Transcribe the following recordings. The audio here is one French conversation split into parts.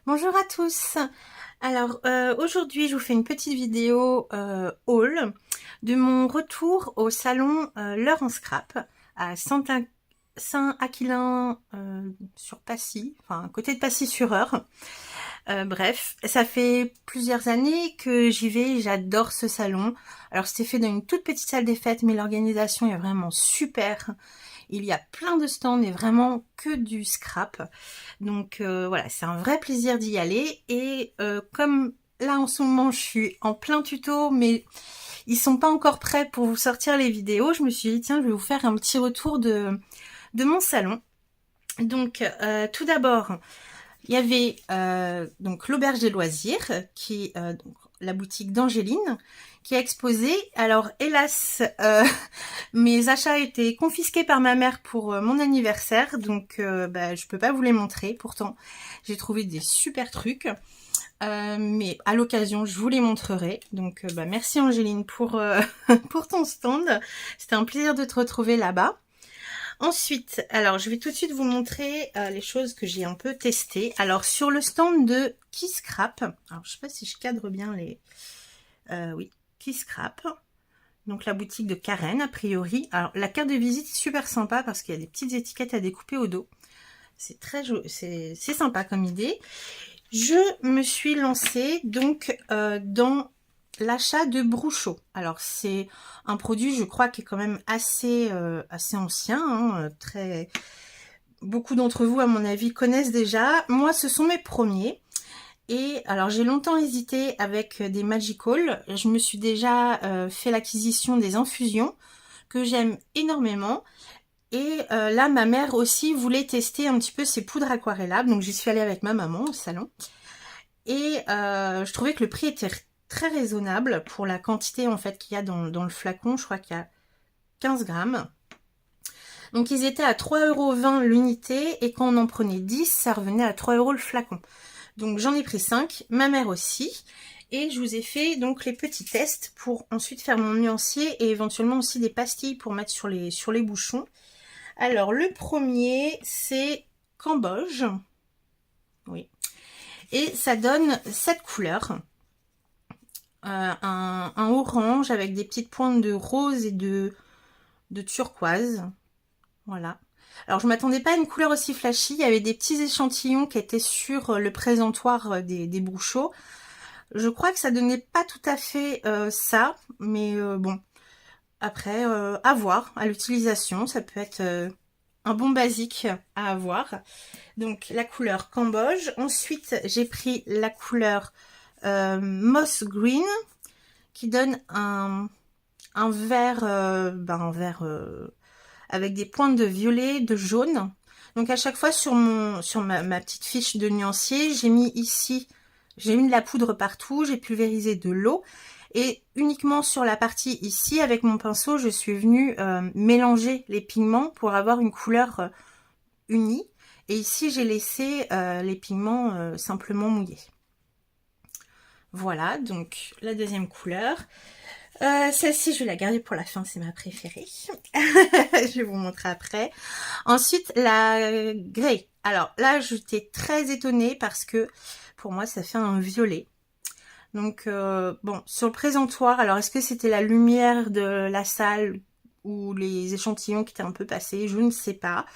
Bonjour à tous. Alors aujourd'hui je vous fais une petite vidéo haul de mon retour au salon L'Heure en Scrap à Saint-Aquilin sur Passy, enfin à côté de Passy-sur-Eure. Bref, ça fait plusieurs années que j'y vais, j'adore ce salon. Alors c'était fait dans une toute petite salle des fêtes, mais l'organisation est vraiment super. Il y a plein de stands et vraiment que du scrap. Donc voilà, c'est un vrai plaisir d'y aller. Et comme là en ce moment je suis en plein tuto, mais ils sont pas encore prêts pour vous sortir les vidéos, je me suis dit tiens, je vais vous faire un petit retour de mon salon. Donc tout d'abord, il y avait donc l'auberge des loisirs, qui donc, la boutique d'Angéline, qui a exposé. Alors hélas, mes achats étaient confisqués par ma mère pour mon anniversaire, donc je peux pas vous les montrer. Pourtant, j'ai trouvé des super trucs, mais à l'occasion, je vous les montrerai. Donc merci Angéline pour pour ton stand. C'était un plaisir de te retrouver là-bas. Ensuite, alors je vais tout de suite vous montrer les choses que j'ai un peu testées. Alors sur le stand de Kisscrap, alors je sais pas si je cadre bien les... oui, Kisscrap, donc la boutique de Karen a priori. Alors la carte de visite est super sympa parce qu'il y a des petites étiquettes à découper au dos. C'est très joli, c'est sympa comme idée. Je me suis lancée donc dans l'achat de Bruchot. Alors c'est un produit, je crois, qui est quand même assez ancien, hein, très... Beaucoup d'entre vous, à mon avis, connaissent déjà. Moi, ce sont mes premiers. Et alors, j'ai longtemps hésité avec des Magical. Je me suis déjà fait l'acquisition des infusions, que j'aime énormément. Et là, ma mère aussi voulait tester un petit peu ses poudres aquarellables. Donc, j'y suis allée avec ma maman au salon. Et je trouvais que le prix était très raisonnable pour la quantité en fait qu'il y a dans le flacon. Je crois qu'il y a 15 grammes. Donc ils étaient à 3,20 € l'unité et quand on en prenait 10, ça revenait à 3 € le flacon. Donc j'en ai pris 5, ma mère aussi. Et je vous ai fait donc les petits tests pour ensuite faire mon nuancier et éventuellement aussi des pastilles pour mettre sur les bouchons. Alors le premier c'est Cambodge. Oui. Et ça donne cette couleur. Un orange avec des petites pointes de rose et de turquoise. Voilà. Alors je m'attendais pas à une couleur aussi flashy. Il y avait des petits échantillons qui étaient sur le présentoir des Bruchot. Je crois que ça donnait pas tout à fait ça, mais bon. Après, à voir à l'utilisation, ça peut être un bon basique à avoir. Donc la couleur Cambodge. Ensuite, j'ai pris la couleur Moss Green, qui donne un vert, un vert avec des pointes de violet, de jaune. Donc à chaque fois sur ma petite fiche de nuancier, j'ai mis ici, j'ai mis de la poudre partout, j'ai pulvérisé de l'eau. Et uniquement sur la partie ici, avec mon pinceau, je suis venue mélanger les pigments pour avoir une couleur unie. Et ici, j'ai laissé les pigments simplement mouillés. Voilà, donc la deuxième couleur. Celle-ci, je vais la garder pour la fin, c'est ma préférée. Je vais vous montrer après. Ensuite, la Grey. Alors là, j'étais très étonnée parce que pour moi, ça fait un violet. Donc, bon, sur le présentoir, alors est-ce que c'était la lumière de la salle ou les échantillons qui étaient un peu passés? Je ne sais pas.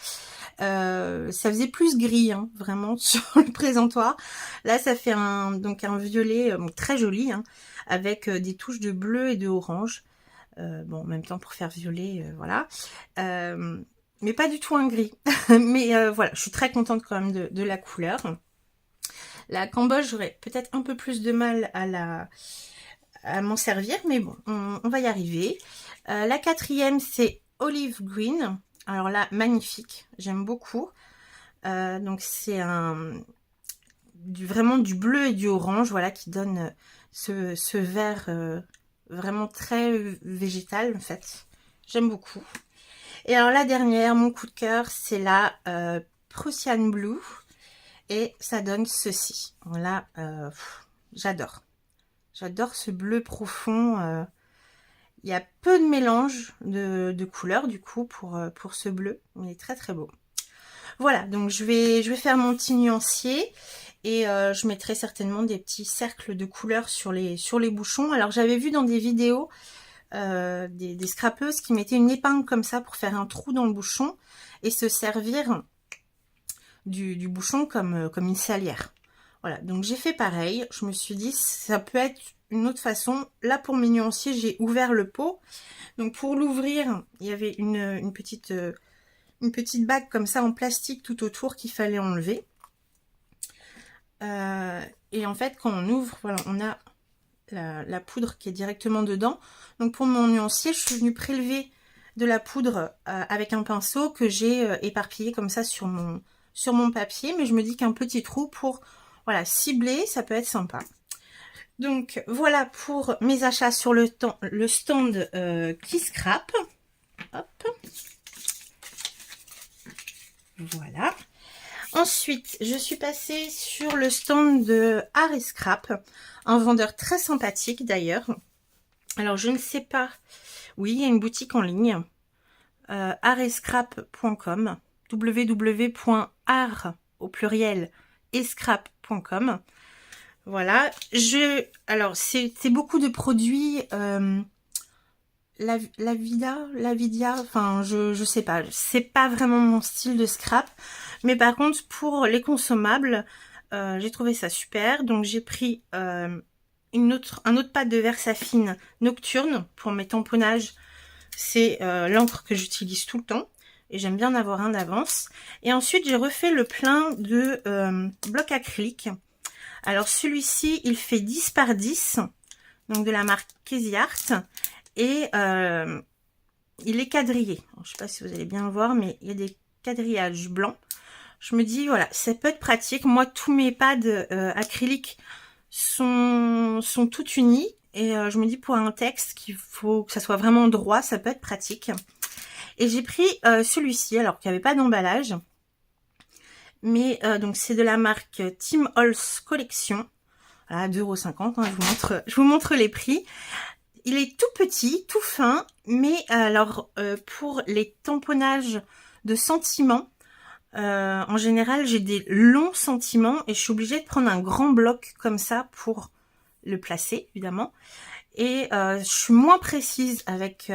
Ça faisait plus gris, hein, vraiment, sur le présentoir. Là, ça fait donc un violet très joli, hein, avec des touches de bleu et de orange. Bon, en même temps, pour faire violet, voilà. Mais pas du tout un gris. Mais voilà, je suis très contente quand même de la couleur. La Cambodge, j'aurais peut-être un peu plus de mal à m'en servir, mais bon, on va y arriver. La quatrième, c'est Olive Green. Alors là, magnifique, j'aime beaucoup. Donc c'est vraiment du bleu et du orange, voilà, qui donne ce vert vraiment très végétal, en fait. J'aime beaucoup. Et alors la dernière, mon coup de cœur, c'est la Prussian Blue. Et ça donne ceci. Voilà, j'adore. J'adore ce bleu profond. Il y a peu de mélange de couleurs, du coup, pour ce bleu. Il est très très beau. Voilà, donc je vais faire mon petit nuancier. Et je mettrai certainement des petits cercles de couleurs sur les bouchons. Alors j'avais vu dans des vidéos des scrapeuses qui mettaient une épingle comme ça pour faire un trou dans le bouchon et se servir du bouchon comme une salière. Voilà, donc j'ai fait pareil. Je me suis dit, ça peut être une autre façon. Là, pour mes nuanciers, j'ai ouvert le pot. Donc pour l'ouvrir, il y avait une petite bague comme ça en plastique tout autour qu'il fallait enlever. Et en fait, quand on ouvre, voilà, on a la poudre qui est directement dedans. Donc pour mon nuancier, je suis venue prélever de la poudre avec un pinceau que j'ai éparpillé comme ça sur mon papier. Mais je me dis qu'un petit trou pour, voilà, cibler, ça peut être sympa. Donc voilà pour mes achats sur le stand qui scrape. Hop. Voilà. Ensuite, je suis passée sur le stand de Art et Scrap, un vendeur très sympathique d'ailleurs. Alors je ne sais pas, oui, il y a une boutique en ligne, aretscrap.com, www.art au pluriel escrap.com. Voilà, alors c'est beaucoup de produits, Lavidia, enfin je sais pas, c'est pas vraiment mon style de scrap, mais par contre pour les consommables, j'ai trouvé ça super, donc j'ai pris un autre pad de Versafine nocturne pour mes tamponnages. C'est l'encre que j'utilise tout le temps et j'aime bien en avoir un d'avance. Et ensuite j'ai refait le plein de blocs acryliques. Alors celui-ci il fait 10 par 10, donc de la marque Crazy Art. Et il est quadrillé. Alors, je sais pas si vous allez bien le voir, mais il y a des quadrillages blancs. Je me dis, voilà, ça peut être pratique. Moi, tous mes pads acryliques sont tout unis. Et je me dis, pour un texte, qu'il faut que ça soit vraiment droit, ça peut être pratique. Et j'ai pris celui-ci, alors qu'il n'y avait pas d'emballage. Mais donc, c'est de la marque Tim Holtz Collection. Voilà, 2,50 €, hein, je vous montre les prix. Il est tout petit, tout fin, mais alors pour les tamponnages de sentiments, en général j'ai des longs sentiments et je suis obligée de prendre un grand bloc comme ça pour le placer évidemment. Et je suis moins précise avec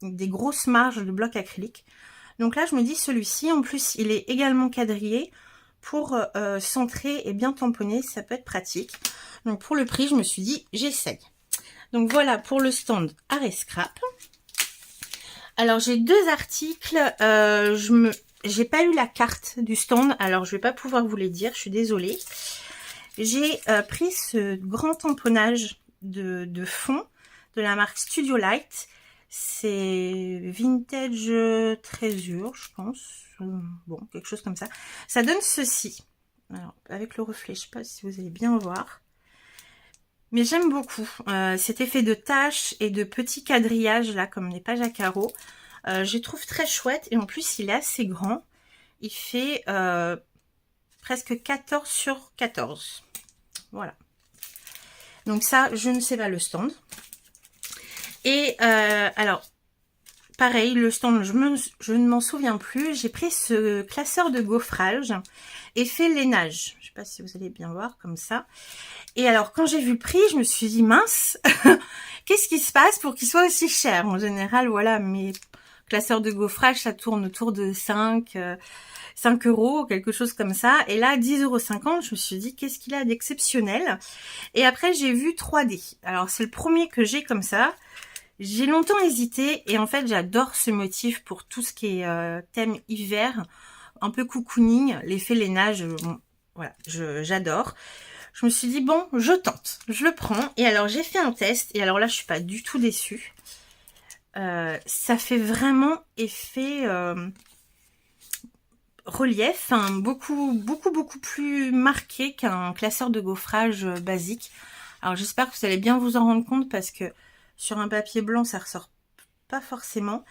des grosses marges de blocs acryliques. Donc là je me dis celui-ci, en plus il est également quadrillé pour centrer et bien tamponner, ça peut être pratique. Donc pour le prix je me suis dit j'essaye. Donc voilà pour le stand Art et Scrap. Alors j'ai deux articles, j'ai pas eu la carte du stand, alors je vais pas pouvoir vous les dire, je suis désolée. J'ai pris ce grand tamponnage de fond de la marque Studio Light. C'est vintage trésure, je pense. Bon, quelque chose comme ça. Ça donne ceci. Alors, avec le reflet, je sais pas si vous allez bien voir. Mais j'aime beaucoup cet effet de taches et de petits quadrillages là comme des pages à carreaux. Je le trouve très chouette et en plus il est assez grand. Il fait presque 14 sur 14. Voilà. Donc ça, je ne sais pas le stand. Et alors, pareil, le stand, je ne m'en souviens plus. J'ai pris ce classeur de gaufrage effet lainage. Je ne sais pas si vous allez bien voir comme ça. Et alors, quand j'ai vu le prix, je me suis dit, mince, qu'est-ce qui se passe pour qu'il soit aussi cher? En général, voilà, mes classeurs de gaufrage, ça tourne autour de 5 €, quelque chose comme ça. Et là, 10,50 €, je me suis dit, qu'est-ce qu'il a d'exceptionnel? Et après, j'ai vu 3D. Alors, c'est le premier que j'ai comme ça. J'ai longtemps hésité et en fait, j'adore ce motif pour tout ce qui est thème hiver, un peu cocooning, l'effet lainage, bon, voilà, j'adore. Je me suis dit, bon, je tente, je le prends. Et alors, j'ai fait un test. Et alors là, je suis pas du tout déçue. Ça fait vraiment effet relief, hein, beaucoup plus marqué qu'un classeur de gaufrage basique. Alors, j'espère que vous allez bien vous en rendre compte parce que sur un papier blanc, ça ressort pas forcément.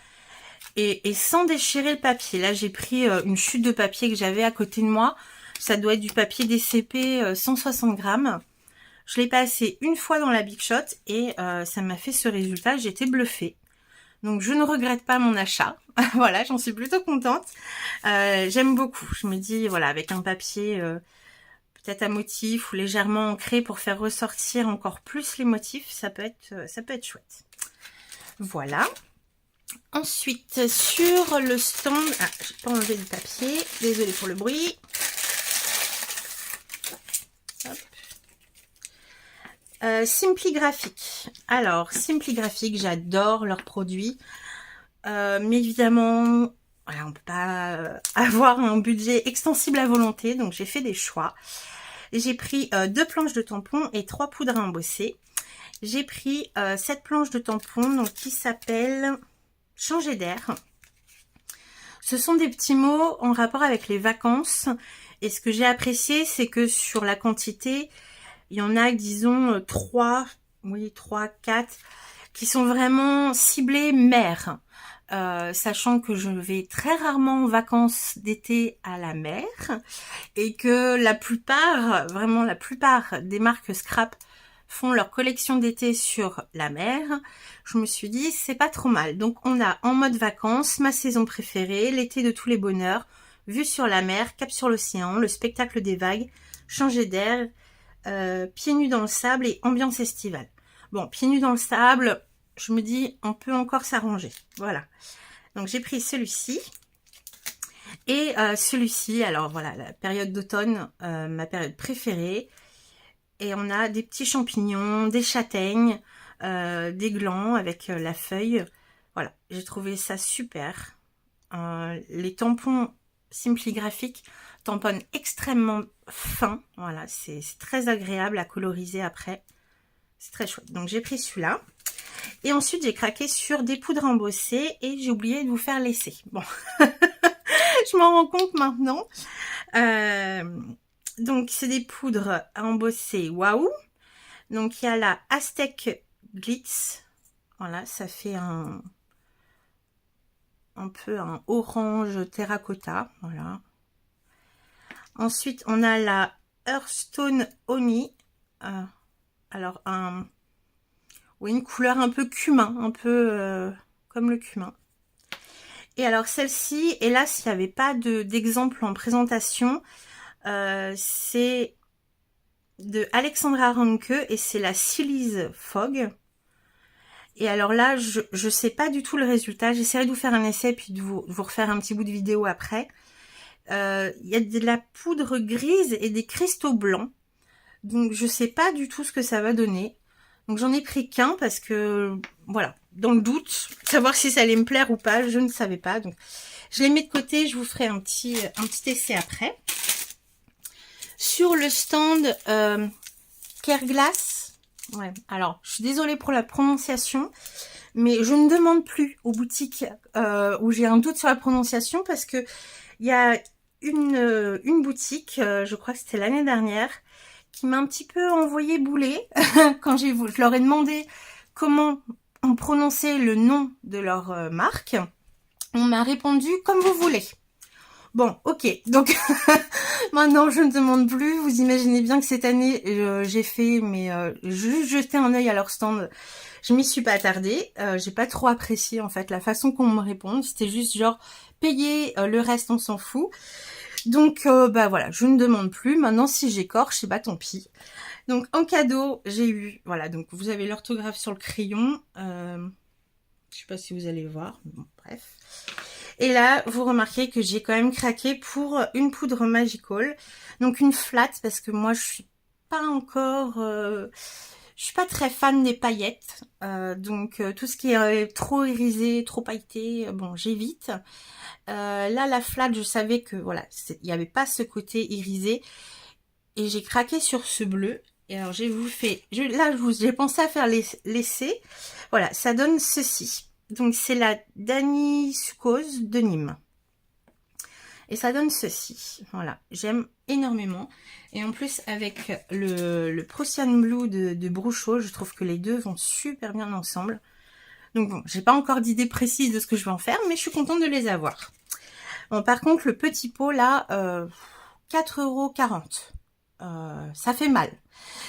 Et sans déchirer le papier. Là, j'ai pris une chute de papier que j'avais à côté de moi. Ça doit être du papier DCP 160 grammes. Je l'ai passé une fois dans la Big Shot et ça m'a fait ce résultat. J'étais bluffée. Donc, je ne regrette pas mon achat. Voilà, j'en suis plutôt contente. J'aime beaucoup. Je me dis, voilà, avec un papier peut-être à motif ou légèrement ancré pour faire ressortir encore plus les motifs. Ça peut être chouette. Voilà. Ensuite, sur le stand... Ah, j'ai pas enlevé le papier. Désolée pour le bruit. Simply Graphic. Alors, Simply Graphic, j'adore leurs produits. Mais évidemment, voilà, on peut pas avoir un budget extensible à volonté. Donc, j'ai fait des choix. J'ai pris 2 planches de tampons et 3 poudres à embosser. J'ai pris cette planche de tampons donc, qui s'appelle Changer d'air. Ce sont des petits mots en rapport avec les vacances. Et ce que j'ai apprécié, c'est que sur la quantité, il y en a, disons, 3, 4, qui sont vraiment ciblés mer. Sachant que je vais très rarement en vacances d'été à la mer. Et que la plupart, vraiment la plupart des marques scrap font leur collection d'été sur la mer. Je me suis dit, c'est pas trop mal. Donc, on a en mode vacances, ma saison préférée, l'été de tous les bonheurs, vue sur la mer, cap sur l'océan, le spectacle des vagues, changer d'air, pieds nus dans le sable et ambiance estivale. Bon, pieds nus dans le sable, je me dis, on peut encore s'arranger. Voilà. Donc, j'ai pris celui-ci. Et celui-ci, alors voilà, la période d'automne, ma période préférée. Et on a des petits champignons, des châtaignes, des glands avec la feuille. Voilà, j'ai trouvé ça super. Les tampons Simply Graphic tamponnent extrêmement fin. Voilà, c'est très agréable à coloriser après. C'est très chouette. Donc j'ai pris celui-là. Et ensuite j'ai craqué sur des poudres embossées et j'ai oublié de vous faire l'essai. Bon, je m'en rends compte maintenant. Donc, c'est des poudres à embosser waouh. Donc, il y a la Aztec Glitz. Voilà, ça fait un peu un orange terracotta. Voilà. Ensuite, on a la Hearthstone Honey. Alors, une couleur un peu cumin, un peu comme le cumin. Et alors, celle-ci, hélas, il n'y avait pas d'exemple en présentation. C'est de Alexandra Ranke et c'est la Silly's Fog. Et alors là, je sais pas du tout le résultat. J'essaierai de vous faire un essai puis de vous refaire un petit bout de vidéo après. Il y a de la poudre grise et des cristaux blancs. Donc je sais pas du tout ce que ça va donner. Donc j'en ai pris qu'un parce que, voilà, dans le doute, savoir si ça allait me plaire ou pas, je ne savais pas. Donc je les mets de côté, je vous ferai un petit essai après. Sur le stand Kerglass, ouais, alors je suis désolée pour la prononciation, mais je ne demande plus aux boutiques où j'ai un doute sur la prononciation parce que il y a une boutique, je crois que c'était l'année dernière, qui m'a un petit peu envoyé bouler quand je leur ai demandé comment on prononçait le nom de leur marque. On m'a répondu comme vous voulez. Bon, ok, donc maintenant je ne demande plus. Vous imaginez bien que cette année j'ai fait, mais juste jeter un œil à leur stand. Je m'y suis pas attardée. J'ai pas trop apprécié en fait la façon qu'on me répond. C'était juste genre payer, le reste on s'en fout. Donc bah voilà, je ne demande plus. Maintenant si j'écorche, bah tant pis. Donc en cadeau j'ai eu, voilà, donc vous avez l'orthographe sur le crayon. Je sais pas si vous allez voir. Bon, bref. Et là, vous remarquez que j'ai quand même craqué pour une poudre Magical. Donc une flat, parce que moi, je suis pas encore... je suis pas très fan des paillettes. Donc tout ce qui est trop irisé, trop pailleté, bon, j'évite. Là, la flat, je savais que, voilà, il n'y avait pas ce côté irisé. Et j'ai craqué sur ce bleu. Et alors, j'ai pensé à faire l'essai. Voilà, ça donne ceci. Donc, c'est la Dani Sucrose de Nîmes. Et ça donne ceci. Voilà, j'aime énormément. Et en plus, avec le Prussian Blue de Bruchot, je trouve que les deux vont super bien ensemble. Donc bon, j'ai pas encore d'idée précise de ce que je vais en faire, mais je suis contente de les avoir. Bon, par contre, le petit pot, là, 4,40 €. Ça fait mal.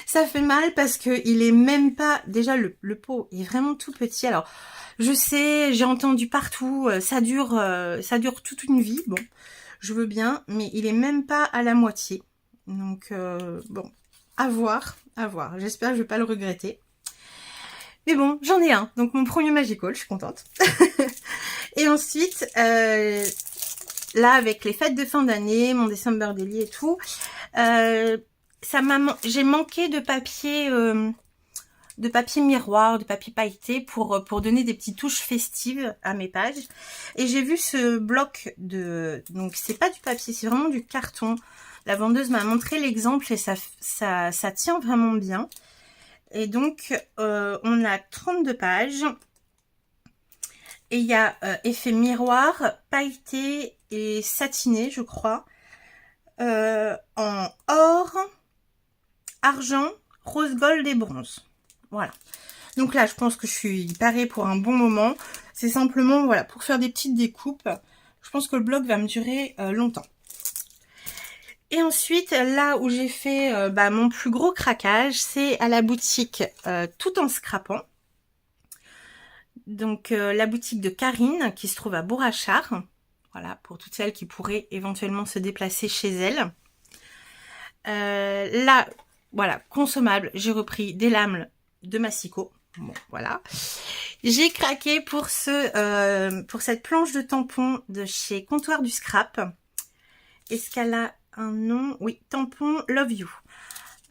Ça fait mal parce que il est même pas... Déjà, le pot est vraiment tout petit. Alors, je sais, j'ai entendu partout, ça dure toute une vie. Bon, je veux bien, mais il est même pas à la moitié. Donc bon, à voir, à voir. J'espère que je vais pas le regretter. Mais bon, j'en ai un. Donc mon premier Magic Haul, je suis contente. Et ensuite, là avec les fêtes de fin d'année, mon December Daily et tout, j'ai manqué de papier miroir, de papier pailleté pour donner des petites touches festives à mes pages. Et j'ai vu ce bloc donc c'est pas du papier, c'est vraiment du carton. La vendeuse m'a montré l'exemple et ça tient vraiment bien. Et donc on a 32 pages. Et il y a effet miroir, pailleté et satiné, je crois. En or, argent, rose gold et bronze. Voilà. Donc là, je pense que je suis parée pour un bon moment. C'est simplement, voilà, pour faire des petites découpes. Je pense que le bloc va me durer longtemps. Et ensuite, là où j'ai fait mon plus gros craquage, c'est à la boutique Tout en scrapant. Donc la boutique de Karine qui se trouve à Bourrachard. Voilà, pour toutes celles qui pourraient éventuellement se déplacer chez elle. Là, voilà, consommable, j'ai repris des lames de Massico. Bon, voilà. J'ai craqué pour cette planche de tampon de chez Comptoir du Scrap. Est-ce qu'elle a un nom? Oui, tampon Love You.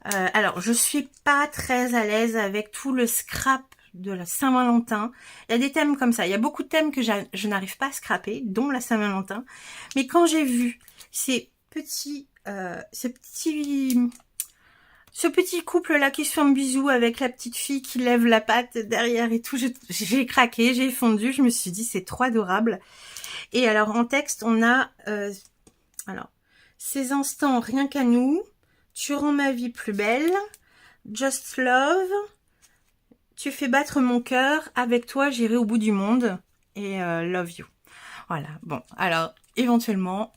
Alors, je suis pas très à l'aise avec tout le scrap de la Saint-Valentin. Il y a des thèmes comme ça. Il y a beaucoup de thèmes que je n'arrive pas à scraper, dont la Saint-Valentin. Mais quand j'ai vu ce petit couple-là qui se fait un bisou avec la petite fille qui lève la patte derrière et tout, j'ai craqué, j'ai fondu. Je me suis dit, c'est trop adorable. Et alors, en texte, on a... ces instants, rien qu'à nous. Tu rends ma vie plus belle. Just love. Tu fais battre mon cœur. Avec toi, j'irai au bout du monde. Et love you. Voilà. Bon, alors, éventuellement,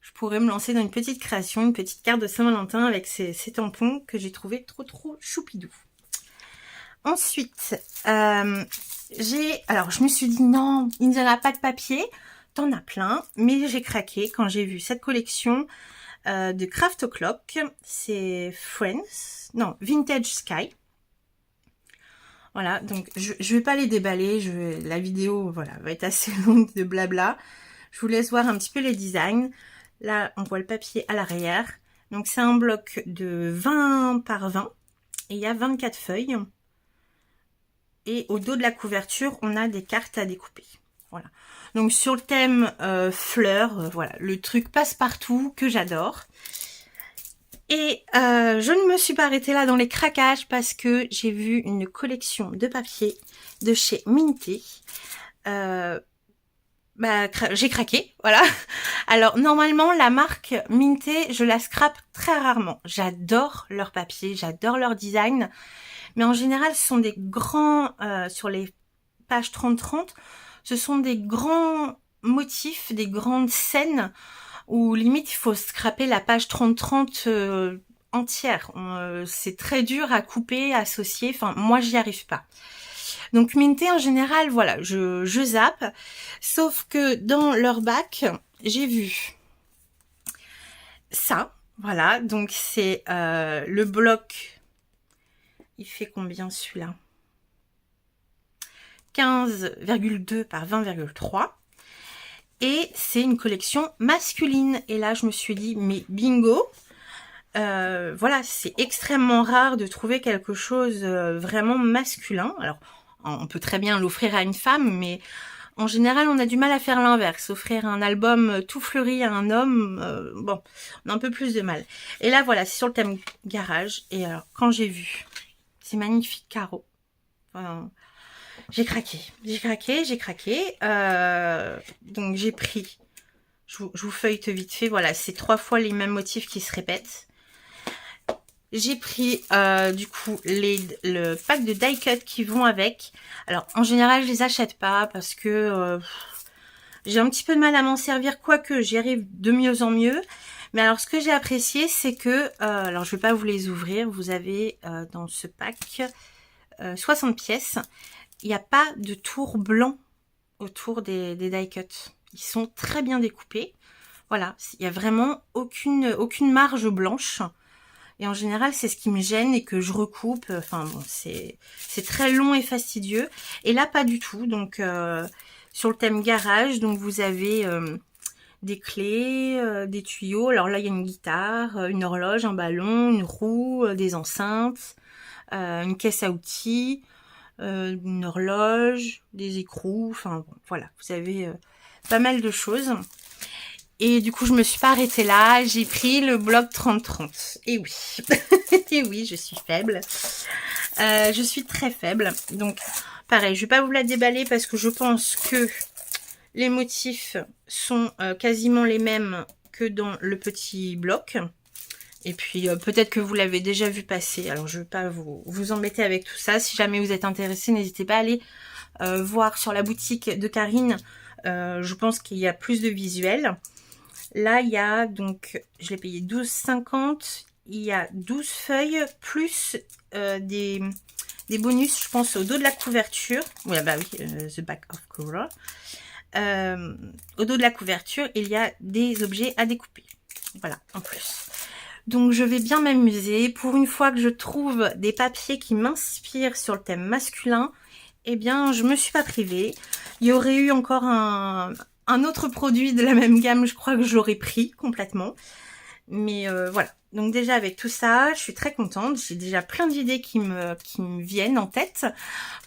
je pourrais me lancer dans une petite création, une petite carte de Saint-Valentin avec ces tampons que j'ai trouvé trop choupidou. Ensuite, alors, je me suis dit, non, il n'y en a pas de papier. T'en as plein. Mais j'ai craqué quand j'ai vu cette collection de Craft O'Clock. C'est Vintage Sky. Voilà, donc je vais pas les déballer, la vidéo va être assez longue de blabla. Je vous laisse voir un petit peu les designs. Là, on voit le papier à l'arrière. Donc c'est un bloc de 20 par 20 et il y a 24 feuilles. Et au dos de la couverture, on a des cartes à découper. Voilà. Donc sur le thème fleurs, voilà, le truc passe-partout que j'adore. Et je ne me suis pas arrêtée là dans les craquages parce que j'ai vu une collection de papier de chez Minté. J'ai craqué, voilà. Alors normalement la marque Minté, je la scrape très rarement. J'adore leur papier, j'adore leur design. Mais en général, ce sont des grands, sur les pages 30-30, ce sont des grands motifs, des grandes scènes où limite il faut scraper la page 30-30 entière. C'est très dur à couper, à associer, enfin moi j'y arrive pas. Donc Minté en général, voilà, je zappe, sauf que dans leur bac, j'ai vu ça, voilà, donc c'est le bloc, il fait combien celui-là? 15,2 par 20,3. Et c'est une collection masculine. Et là, je me suis dit, mais bingo. Voilà, c'est extrêmement rare de trouver quelque chose vraiment masculin. Alors, on peut très bien l'offrir à une femme, mais en général, on a du mal à faire l'inverse. Offrir un album tout fleuri à un homme, bon, on a un peu plus de mal. Et là, voilà, c'est sur le thème garage. Et alors, quand j'ai vu ces magnifiques carreaux, enfin, j'ai craqué. Donc j'ai pris, je vous feuillete vite fait, voilà, c'est 3 fois les mêmes motifs qui se répètent. J'ai pris du coup le pack de die cut qui vont avec. Alors en général je les achète pas parce que j'ai un petit peu de mal à m'en servir, quoique j'y arrive de mieux en mieux. Mais alors ce que j'ai apprécié c'est que, alors je vais pas vous les ouvrir, vous avez dans ce pack 60 pièces. Il n'y a pas de tour blanc autour des die cuts. Ils sont très bien découpés. Voilà, il y a vraiment aucune marge blanche. Et en général, c'est ce qui me gêne et que je recoupe. Enfin bon, c'est très long et fastidieux. Et là, pas du tout. Donc, sur le thème garage, donc vous avez des clés, des tuyaux. Alors là, il y a une guitare, une horloge, un ballon, une roue, des enceintes, une caisse à outils, une horloge, des écrous. Enfin bon, voilà, vous avez pas mal de choses. Et du coup, je me suis pas arrêtée là. J'ai pris le bloc 30-30. Et oui. Et oui, je suis faible. Je suis très faible. Donc, pareil, je vais pas vous la déballer parce que je pense que les motifs sont quasiment les mêmes que dans le petit bloc. Et puis, peut-être que vous l'avez déjà vu passer. Alors, je vais pas vous embêter avec tout ça. Si jamais vous êtes intéressé, n'hésitez pas à aller voir sur la boutique de Karine. Je pense qu'il y a plus de visuels. Là, il y a donc, je l'ai payé 12,50. Il y a 12 feuilles plus des bonus, je pense, au dos de la couverture. Oui, bah oui, the back of cover. Au dos de la couverture, il y a des objets à découper. Voilà, en plus. Donc, je vais bien m'amuser. Pour une fois que je trouve des papiers qui m'inspirent sur le thème masculin, eh bien, je me suis pas privée. Il y aurait eu encore un autre produit de la même gamme, je crois que je l'aurais pris complètement. Mais voilà. Donc déjà avec tout ça, je suis très contente. J'ai déjà plein d'idées qui me viennent en tête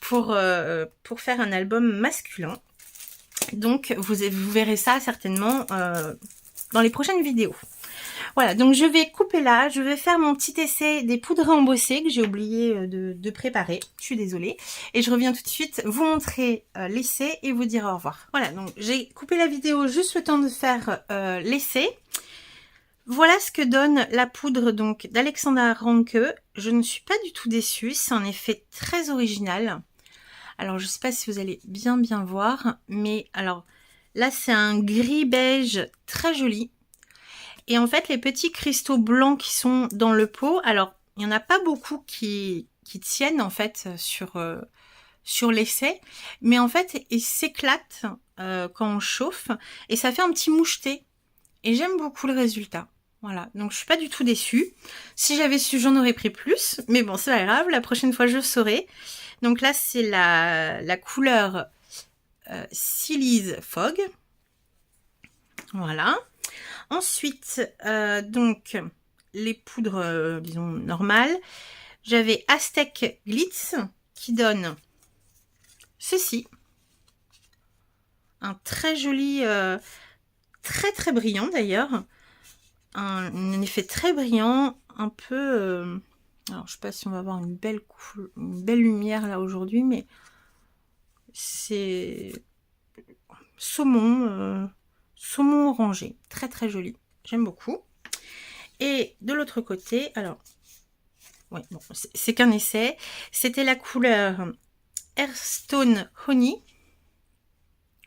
pour faire un album masculin. Donc vous verrez ça certainement dans les prochaines vidéos. Voilà, donc je vais couper là, je vais faire mon petit essai des poudres embossées que j'ai oublié de préparer, je suis désolée. Et je reviens tout de suite vous montrer l'essai et vous dire au revoir. Voilà, donc j'ai coupé la vidéo juste le temps de faire l'essai. Voilà ce que donne la poudre donc d'Alexandra Ranke. Je ne suis pas du tout déçue, c'est un effet très original. Alors je sais pas si vous allez bien voir, mais alors là c'est un gris beige très joli. Et en fait, les petits cristaux blancs qui sont dans le pot, alors, il n'y en a pas beaucoup qui tiennent, en fait, sur l'essai. Mais en fait, ils s'éclatent quand on chauffe. Et ça fait un petit moucheté. Et j'aime beaucoup le résultat. Voilà, donc je suis pas du tout déçue. Si j'avais su, j'en aurais pris plus. Mais bon, c'est pas grave, la prochaine fois, je saurai. Donc là, c'est la couleur Silly's Fog. Voilà. Ensuite, donc, les poudres, disons, normales. J'avais Aztec Glitz qui donne ceci. Un très joli, très brillant d'ailleurs. Un effet très brillant, un peu... alors, je sais pas si on va avoir une belle lumière là aujourd'hui, mais c'est saumon... saumon orangé, très joli, j'aime beaucoup. Et de l'autre côté, alors, ouais, bon, c'est qu'un essai, c'était la couleur Airstone Honey,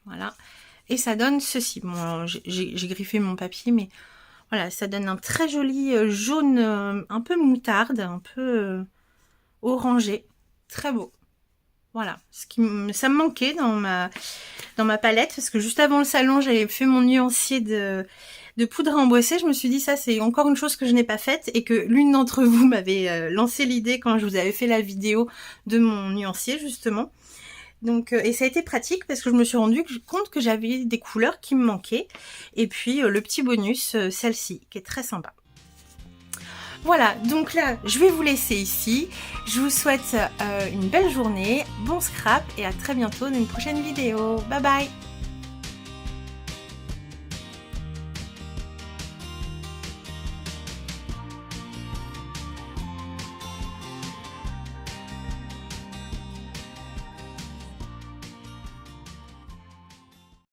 voilà, et ça donne ceci. Bon, j'ai griffé mon papier, mais voilà, ça donne un très joli jaune, un peu moutarde, un peu orangé, très beau. Voilà, ça me manquait dans ma palette, parce que juste avant le salon, j'avais fait mon nuancier de poudre à embosser. Je me suis dit, ça c'est encore une chose que je n'ai pas faite, et que l'une d'entre vous m'avait lancé l'idée quand je vous avais fait la vidéo de mon nuancier, justement. Donc, et ça a été pratique, parce que je me suis rendu compte que j'avais des couleurs qui me manquaient. Et puis, le petit bonus, celle-ci, qui est très sympa. Voilà, donc là, je vais vous laisser ici. Je vous souhaite une belle journée, bon scrap et à très bientôt dans une prochaine vidéo. Bye bye!